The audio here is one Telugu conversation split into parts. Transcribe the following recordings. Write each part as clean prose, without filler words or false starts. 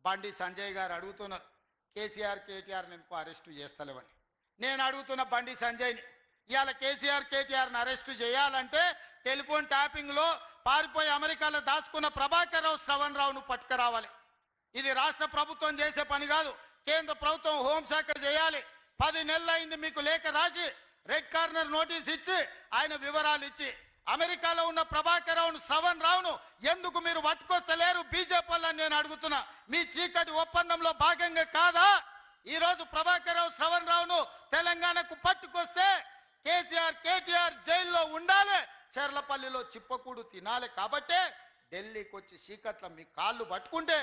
బండి సంజయ్ గారు అడుగుతున్నారు కేసీఆర్ కేటీఆర్ని ఎందుకు అరెస్టు చేస్తలేవని. నేను అడుగుతున్న బండి సంజయ్ని, ఇవాళ కేసీఆర్ కేటీఆర్ని అరెస్టు చేయాలంటే టెలిఫోన్ ట్యాపింగ్లో పారిపోయి అమెరికాలో దాచుకున్న ప్రభాకర్ రావు శ్రవణ్ రావును పట్టుకురావాలి. ఇది రాష్ట్ర ప్రభుత్వం చేసే పని కాదు, కేంద్ర ప్రభుత్వం హోంశాఖ చేయాలి. 10 నెలలు అయింది మీకు లేఖ రాసి రెడ్ కార్నర్ నోటీస్ ఇచ్చి ఆయన వివరాలు ఇచ్చి అమెరికాలో ఉన్న ప్రభాకర్ రావును శ్రవణ్ రావును ఎందుకు మీరు పట్టుకొస్తలేరు బీజేపీ వాళ్ళని నేను అడుగుతున్నా. మీ చీకటి ఒప్పందంలో భాగంగా కాదా ఈరోజు ప్రభాకర్ రావు శ్రవణ్ రావును తెలంగాణకు పట్టుకొస్తే కేసీఆర్ కేటీఆర్ జైల్లో ఉండాలి, చెర్లపల్లిలో చిప్పకూడు తినాలి. కాబట్టే ఢిల్లీకి వచ్చి చీకట్ల మీ కాళ్ళు పట్టుకుంటే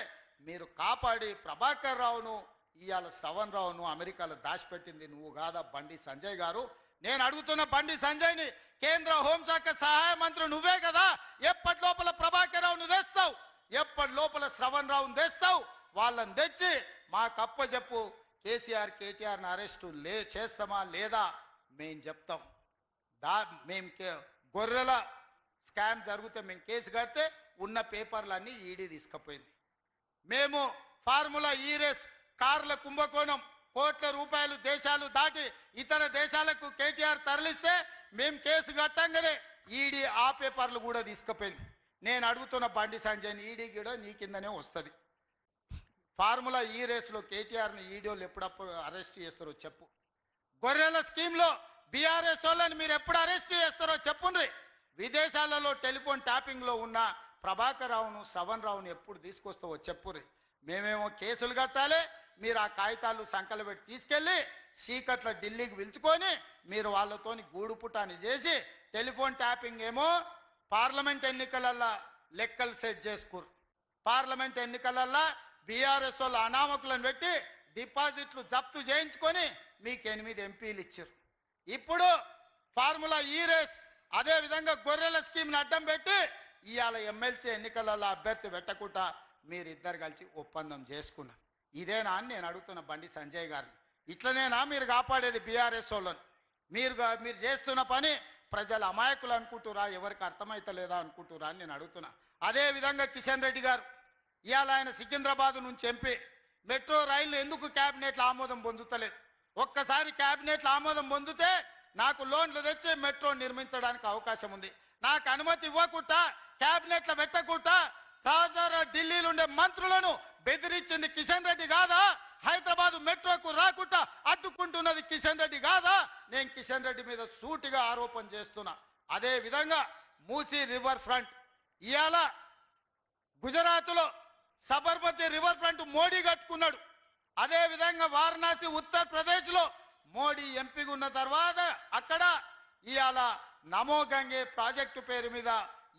మీరు కాపాడి ప్రభాకర్ రావును ఇవాళ శ్రవణ్ రావును అమెరికాలో దాచిపెట్టింది నువ్వు కాదా బండి సంజయ్ గారు. నేను అడుగుతున్న బండి సంజయ్ని, కేంద్ర హోంశాఖ సహాయ మంత్రి నువ్వే కదా, ఎప్పటి లోపల ప్రభాకర్ రావును తెస్తావు, ఎప్పటి లోపల శ్రవణ్ రావును తెస్తావు, వాళ్ళని తెచ్చి మాకు అప్పచెప్పు. కేసీఆర్ కేటీఆర్ని అరెస్టు చేస్తామా లేదా మేము చెప్తాం. మేము గొర్రెల స్కామ్ జరిగితే మేము కేసు కడితే ఉన్న పేపర్లన్నీ ఈడీ తీసుకుపోయింది. మేము ఫార్ములా ఈ రేస్ కార్ల కుంభకోణం కోట్ల రూపాయలు దేశాలు దాటి ఇతర దేశాలకు కేటీఆర్ తరలిస్తే మేము కేసు కట్టంగానే ఈడీ ఆ పేపర్లు కూడా తీసుకుపోయింది. నేను అడుగుతున్న బండి సంజయ్ని, ఈడీ కూడా నీ కిందనే వస్తుంది. ఫార్ములా ఈ రేస్లో కేటీఆర్ని ఈడీలు ఎప్పుడప్పుడు అరెస్ట్ చేస్తారో చెప్పు. గొర్రెల స్కీమ్లో బీఆర్ఎస్ వాళ్ళని మీరు ఎప్పుడు అరెస్ట్ చేస్తారో చెప్పుండ్రి. విదేశాలలో టెలిఫోన్ ట్యాపింగ్లో ఉన్న ప్రభాకర్ రావును శ్రవణ్ రావును ఎప్పుడు తీసుకొస్తావో చెప్పుర్రి. మేమేమో కేసులు కట్టాలి, మీరు ఆ కాగితాలు సంకలు పెట్టి తీసుకెళ్ళి చీకట్ల ఢిల్లీకి పిలుచుకొని మీరు వాళ్ళతోని గూడు పుటాని చేసి టెలిఫోన్ ట్యాపింగ్ ఏమో పార్లమెంట్ ఎన్నికలల్లో లెక్కలు సెట్ చేసుకురు. పార్లమెంట్ ఎన్నికలల్లో బీఆర్ఎస్ వాళ్ళు అనామకులను పెట్టి డిపాజిట్లు జప్తు చేయించుకొని మీకు 8 ఎంపీలు ఇచ్చారు. ఇప్పుడు ఫార్ములా ఈ రేస్ అదేవిధంగా గొర్రెల స్కీమ్ని అడ్డం పెట్టి ఇవాళ ఎమ్మెల్సీ ఎన్నికలలో అభ్యర్థి పెట్టకుండా మీరిద్దరు కలిసి ఒప్పందం చేసుకున్నారు. ఇదేనా అని నేను అడుగుతున్న బండి సంజయ్ గారిని. ఇట్లనేనా మీరు కాపాడేది బీఆర్ఎస్ వాళ్ళని? మీరు చేస్తున్న పని ప్రజలు అమాయకులు అనుకుంటురా, ఎవరికి అర్థమైతలేదా అనుకుంటురా అని నేను అడుగుతున్నా. అదేవిధంగా కిషన్ రెడ్డి గారు ఇవాళ ఆయన సికింద్రాబాద్ నుంచి ఎంపీ, మెట్రో రైళ్లు ఎందుకు క్యాబినెట్లో ఆమోదం పొందుతలేదు? ఒక్కసారి క్యాబినెట్లో ఆమోదం పొందితే నాకు లోన్లు తెచ్చి మెట్రో నిర్మించడానికి అవకాశం ఉంది. నాకు అనుమతి ఇవ్వకుండా క్యాబినెట్లో పెట్టకుండా తాజాగా ఢిల్లీలో ఉండే మంత్రులను బెదిరించింది కిషన్ రెడ్డి కాదా? హైదరాబాద్ మెట్రోకు రాకుండా అడ్డుకుంటున్నది కిషన్ రెడ్డి కాదా? నేను కిషన్ రెడ్డి మీద సూటిగా ఆరోపణ చేస్తున్నా. అదే విధంగా మూసీ రివర్ ఫ్రంట్ ఇవాళ గుజరాత్లో సబర్మతి రివర్ ఫ్రంట్ మోడీ కట్టుకున్నాడు. అదేవిధంగా వారణాసి ఉత్తరప్రదేశ్లో మోడీ ఎంపీగా ఉన్న తర్వాత అక్కడ ఇవాళ నమో గంగే ప్రాజెక్టు పేరు మీద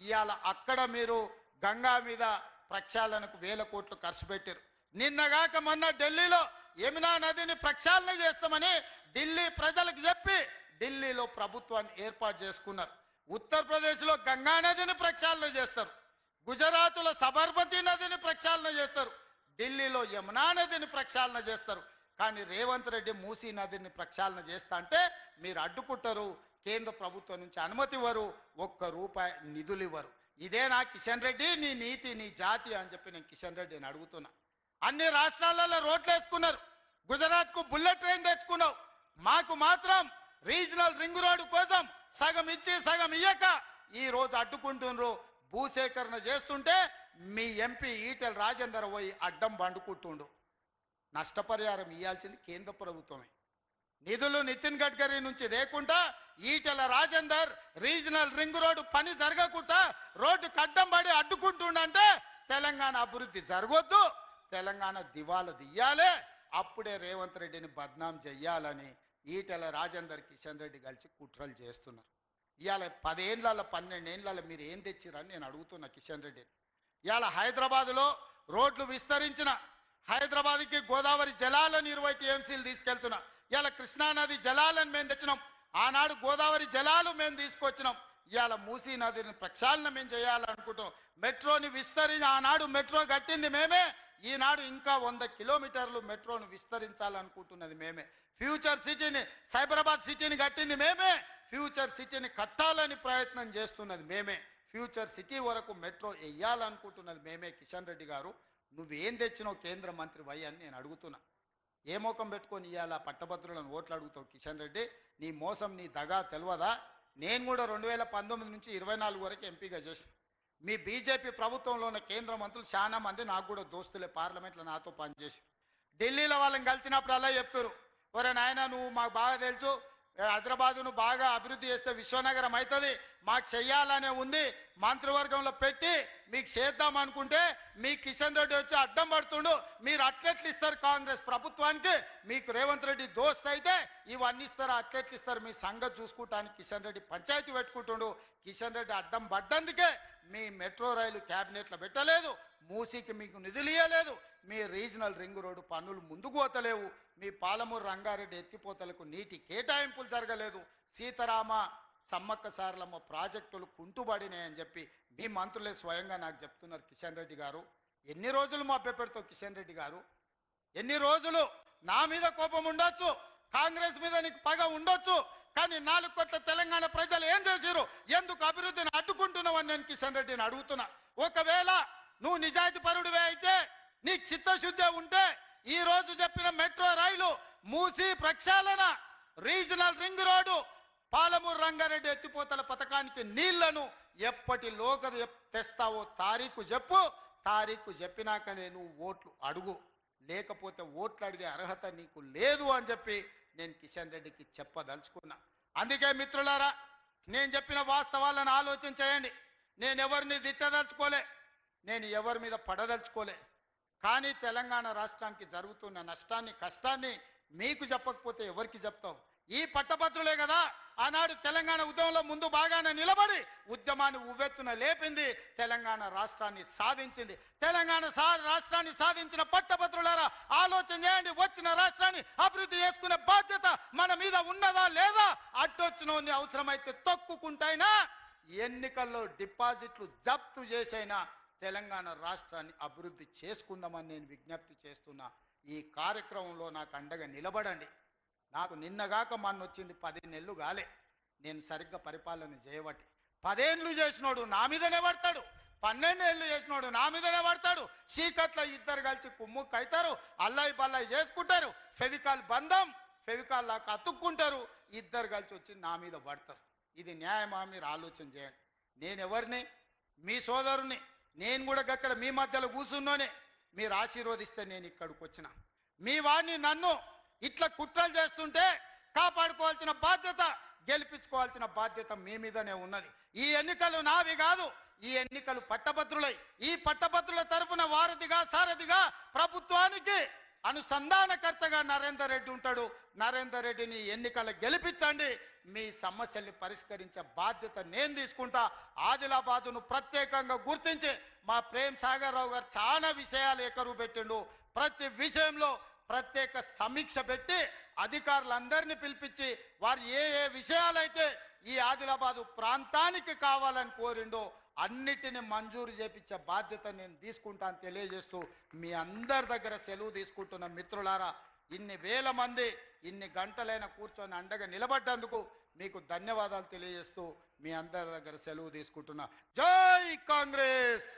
ఇవాళ అక్కడ మీరు గంగా మీద ప్రక్షాళనకు 1000 కోట్లు ఖర్చు పెట్టారు. నిన్నగాక మొన్న ఢిల్లీలో యమునా నదిని ప్రక్షాళన చేస్తామని ఢిల్లీ ప్రజలకు చెప్పి ఢిల్లీలో ప్రభుత్వాన్ని ఏర్పాటు చేసుకున్నారు. ఉత్తరప్రదేశ్లో గంగా నదిని ప్రక్షాళన చేస్తారు, గుజరాత్లో సబర్మతి నదిని ప్రక్షాళన చేస్తారు, ఢిల్లీలో యమునా నదిని ప్రక్షాళన చేస్తారు. కానీ రేవంత్ రెడ్డి మూసీ నదిని ప్రక్షాళన చేస్తా అంటే మీరు అడ్డుకుంటారు. కేంద్ర ప్రభుత్వం నుంచి అనుమతి ఇవ్వరు, ₹1 నిధులు ఇవ్వరు. ఇదేనా కిషన్ రెడ్డి నీ నీతి, నీ జాతి అని చెప్పి నేను కిషన్ రెడ్డిని అడుగుతున్నా. అన్ని రాష్ట్రాలలో రోడ్లు వేసుకున్నారు, గుజరాత్కు బుల్లెట్ ట్రైన్ తెచ్చుకున్నావు, మాకు మాత్రం రీజనల్ రింగ్ రోడ్డు కోసం సగం ఇచ్చి సగం ఇయ్యక ఈ రోజు అడ్డుకుంటున్నారు. భూసేకరణ చేస్తుంటే మీ ఎంపీ ఈటెల రాజేందర్ పోయి అడ్డం బండుకుంటుండు. నష్టపరిహారం ఇవ్వాల్సింది కేంద్ర ప్రభుత్వమే. నిధులు నితిన్ గడ్కరీ నుంచి లేకుండా Etela Rajender regional ring road పని జరగకుండా రోడ్డుకు అడ్డం పడి అడ్డుకుంటుండంటే తెలంగాణ అభివృద్ధి జరగొద్దు, తెలంగాణ దివాలా తీయాలి. అప్పుడే రేవంత్ రెడ్డిని బద్నాం చెయ్యాలని ఈటెల రాజేందర్ కిషన్ రెడ్డి కలిసి కుట్రలు చేస్తున్నారు. ఇవాళ 10 ఏళ్ళ 12 ఏళ్ళ మీరు ఏం తెచ్చిరని నేను అడుగుతున్నా కిషన్ రెడ్డిని. ఇవాళ హైదరాబాదులో రోడ్లు విస్తరించిన, హైదరాబాద్కి గోదావరి జలాలను 20 టీఎంసీలు తీసుకెళ్తున్నా. ఇవాళ కృష్ణానది జలాలను మేము తెచ్చినాం, ఆనాడు గోదావరి జలాలు మేము తీసుకొచ్చినాం. ఇవాళ మూసీ నదిని ప్రక్షాళన మేము చేయాలనుకుంటాం. మెట్రోని విస్తరించి ఆనాడు మెట్రో కట్టింది మేమే, ఈనాడు ఇంకా 100 కిలోమీటర్లు మెట్రోను విస్తరించాలనుకుంటున్నది మేమే. ఫ్యూచర్ సిటీని, సైబరాబాద్ సిటీని కట్టింది మేమే, ఫ్యూచర్ సిటీని కట్టాలని ప్రయత్నం చేస్తున్నది మేమే, ఫ్యూచర్ సిటీ వరకు మెట్రో వేయాలనుకుంటున్నది మేమే. కిషన్ రెడ్డి గారు నువ్వేం తెచ్చినావు కేంద్ర మంత్రి వై అని నేను అడుగుతున్నా. ఏ మోకం పెట్టుకొని ఇవాళ పట్టభద్రులను ఓట్లు అడుగుతావు కిషన్ రెడ్డి? నీ మోసం నీ దగా తెలియదా? నేను కూడా 2019 నుంచి 24 వరకు ఎంపీగా చేసిన. మీ బీజేపీ ప్రభుత్వంలో ఉన్న కేంద్ర మంత్రులు చాలా మంది నాకు కూడా దోస్తులే, పార్లమెంట్లో నాతో పనిచేసి. ఢిల్లీలో వాళ్ళని కలిసినప్పుడు అలా చెప్తారు, ఒరే నాయన నువ్వు మాకు బాగా తెలుసు, హైదరాబాదును బాగా అభివృద్ధి చేస్తే విశ్వనగరం అవుతుంది, మాకు చెయ్యాలనే ఉంది, మంత్రివర్గంలో పెట్టి మీకు చేద్దాం అనుకుంటే మీ కిషన్ రెడ్డి వచ్చి అడ్డం పడుతుండు, మీరు అట్లెట్లు ఇస్తారు కాంగ్రెస్ ప్రభుత్వానికి, మీకు రేవంత్ రెడ్డి దోస్త్ అయితే ఇవన్నీ ఇస్తారు, అట్లెట్లు ఇస్తారు, మీ సంగతి చూసుకుంటానికి కిషన్ రెడ్డి పంచాయతీ పెట్టుకుంటుండు. కిషన్ రెడ్డి అడ్డం పడ్డందుకే మీ మెట్రో రైలు క్యాబినెట్లో పెట్టలేదు, మూసీకి మీకు నిధులు ఇవ్వలేదు, మీ రీజనల్ రింగ్ రోడ్డు పన్నులు ముందుకు పోతలేవు, మీ పాలమూరు రంగారెడ్డి ఎత్తిపోతలకు నీటి కేటాయింపులు జరగలేదు, సీతారామ సమ్మక్క సారలమ్మ ప్రాజెక్టులు కుంటుబడినాయని చెప్పి మీ మంత్రులే స్వయంగా నాకు చెప్తున్నారు. కిషన్ రెడ్డి గారు ఎన్ని రోజులు మభ్యపెడతావు? కిషన్ రెడ్డి గారు ఎన్ని రోజులు? నా మీద కోపం ఉండొచ్చు, కాంగ్రెస్ మీద నీకు పగ ఉండొచ్చు, కానీ 4 కోట్ల తెలంగాణ ప్రజలు ఏం చేశారు? ఎందుకు అభివృద్ధిని అడ్డుకుంటున్నావు అని నేను కిషన్ రెడ్డిని అడుగుతున్నా. ఒకవేళ నువ్వు నిజాయితీ పరుడివే అయితే, నీకు చిత్తశుద్ధి ఉంటే ఈ రోజు చెప్పిన మెట్రో రైలు, మూసి ప్రక్షాళన, regional ring road, Palamuru Rangareddy ఎత్తిపోతల పథకానికి నీళ్లను ఎప్పటిలోగా తెస్తావో తారీఖు చెప్పు. తారీఖు చెప్పినాకనే నువ్వు ఓట్లు అడుగు, లేకపోతే ఓట్లు అడిగే అర్హత నీకు లేదు అని చెప్పి నేను కిషన్ రెడ్డికి చెప్పదలుచుకున్నా. అందుకే మిత్రులారా, నేను చెప్పిన వాస్తవాలను ఆలోచన చేయండి. నేను ఎవరిని తిట్టదలుచుకోలే, నేను ఎవరి మీద పడదలుచుకోలే, కానీ తెలంగాణ రాష్ట్రానికి జరుగుతున్న నష్టాన్ని కష్టాన్ని మీకు చెప్పకపోతే ఎవరికి చెప్తాం? ఈ పట్టభద్రులే కదా ఆనాడు తెలంగాణ ఉద్యమంలో ముందు బాగానే నిలబడి ఉద్యమాన్ని ఉవ్వెత్తున లేపింది, తెలంగాణ రాష్ట్రాన్ని సాధించింది. తెలంగాణ రాష్ట్రాన్ని సాధించిన పట్టభద్రులారా ఆలోచన చేయండి. వచ్చిన రాష్ట్రాన్ని అభివృద్ధి చేసుకునే బాధ్యత మన మీద ఉన్నదా లేదా? అడ్డొచ్చిన అవసరమైతే తొక్కుకుంటైనా, ఎన్నికల్లో డిపాజిట్లు జప్తు చేసైనా తెలంగాణ రాష్ట్రాన్ని అభివృద్ధి చేసుకుందామని నేను విజ్ఞప్తి చేస్తున్నా. ఈ కార్యక్రమంలో నాకు అండగా నిలబడండి. నాకు నిన్నగాక మొన్న వచ్చింది 10 నెలలు కాలే, నేను సరిగ్గా పరిపాలన చేయబట్టి. 10 ఏళ్ళు చేసినోడు నా మీదనే పడతాడు, 12 ఏళ్ళు చేసినోడు నా మీదనే పడతాడు. చీకట్లో ఇద్దరు కలిసి కుమ్ముక్కు అవుతారు, అల్లాయి బల్లాయి చేసుకుంటారు, ఫెవికాల్ బంధం ఫెవికాల్ లాగా అతుక్కుంటారు, ఇద్దరు కలిసి వచ్చి నా మీద పడతారు. ఇది న్యాయమా? మీరు ఆలోచన చేయండి. నేను ఎవరిని? మీ సోదరుని. నేను కూడా అక్కడ మీ మధ్యలో కూర్చున్నోనే. మీరు ఆశీర్వదిస్తే నేను ఇక్కడికి వచ్చిన. మీ వాడిని నన్ను ఇట్లా కుట్రలు చేస్తుంటే కాపాడుకోవాల్సిన బాధ్యత, గెలిపించుకోవాల్సిన బాధ్యత మీ మీదనే ఉన్నది. ఈ ఎన్నికలు నావి కాదు, ఈ ఎన్నికలు పట్టభద్రులై, ఈ పట్టభద్రుల తరఫున వారధిగా సారథిగా ప్రభుత్వానికి అనుసంధానకర్తగా నరేందర్ రెడ్డి ఉంటాడు. నరేందర్ రెడ్డిని ఎన్నికలు గెలిపించండి, మీ సమస్యల్ని పరిష్కరించే బాధ్యత నేను తీసుకుంటా. ఆదిలాబాదును ప్రత్యేకంగా గుర్తించి మా ప్రేమ్ సాగర్ రావు గారు చాలా విషయాలు ఎకరువు పెట్టిండు. ప్రతి విషయంలో ప్రత్యేక సమీక్ష పెట్టి అధికారులందరినీ పిలిపించి వారు ఏ ఏ విషయాలైతే ఈ ఆదిలాబాదు ప్రాంతానికి కావాలని కోరిండో అన్నిటిని మంజూరు చేపించే బాధ్యత నేను తీసుకుంటాను తెలియజేస్తూ మీ అందరి దగ్గర సెలవు తీసుకుంటున్న మిత్రులారా, ఇన్ని వేల మంది ఇన్ని గంటలైన కూర్చొని అండగా నిలబడ్డందుకు మీకు ధన్యవాదాలు తెలియజేస్తూ మీ అందరి దగ్గర సెలవు తీసుకుంటున్నా. జై కాంగ్రెస్.